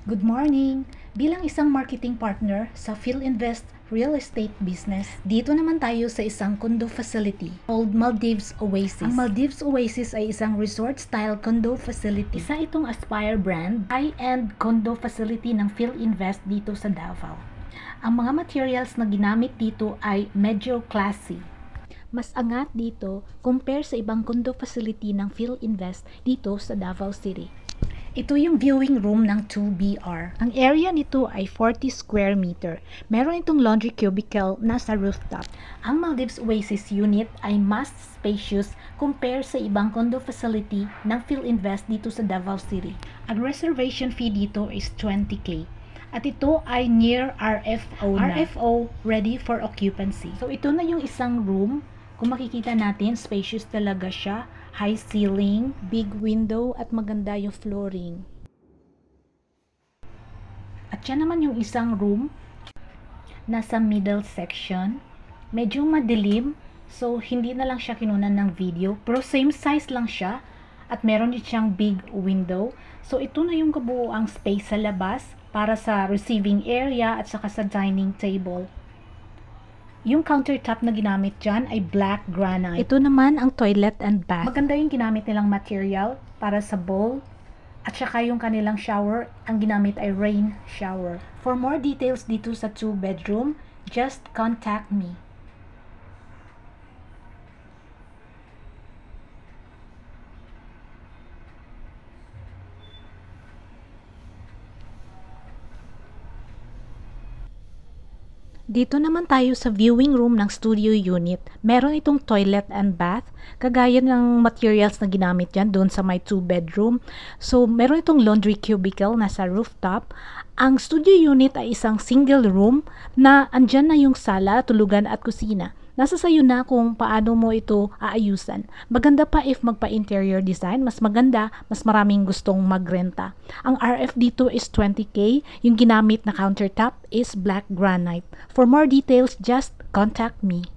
Good morning! Bilang isang marketing partner sa PhilInvest Real Estate Business, dito naman tayo sa isang condo facility called Maldives Oasis. Ang Maldives Oasis ay isang resort-style condo facility. Isa itong Aspire brand, high-end condo facility ng PhilInvest dito sa Davao. Ang mga materials na ginamit dito ay medyo classy. Mas angat dito compare sa ibang condo facility ng PhilInvest dito sa Davao City. Ito yung viewing room ng 2BR. Ang area nito ay 40 square meter. Meron itong laundry cubicle nasa rooftop. Ang Maldives Oasis unit ay mas spacious compare sa ibang condo facility ng PhilInvest dito sa Davao City. Ang reservation fee dito is 20K. At ito ay near RFO na. RFO, ready for occupancy. So ito na yung isang room. Kung makikita natin, spacious talaga siya. High ceiling, big window, at maganda yung flooring. At yan naman yung isang room. Nasa middle section. Medyo madilim, so hindi na lang siya kinunan ng video. Pero same size lang siya. At meron din siyang big window. So ito na yung kabuuang space sa labas para sa receiving area at saka sa dining table. Yung countertop na ginamit dyan ay black granite. Ito naman ang toilet and bath. Maganda yung ginamit nilang material para sa bowl. At saka yung kanilang shower, ang ginamit ay rain shower. For more details dito sa 2-bedroom, just contact me. Dito naman tayo sa viewing room ng studio unit. Meron itong toilet and bath. Kagaya ng materials na ginamit dyan doon sa my 2-bedroom. So, meron itong laundry cubicle nasa rooftop. Ang studio unit ay isang single room na andyan na yung sala, tulugan at kusina. Nasa sayo na kung paano mo ito aayusan. Maganda pa if magpa-interior design. Mas maganda, mas maraming gustong magrenta. Ang RF dito is 20K. Yung ginamit na countertop is black granite. For more details, just contact me.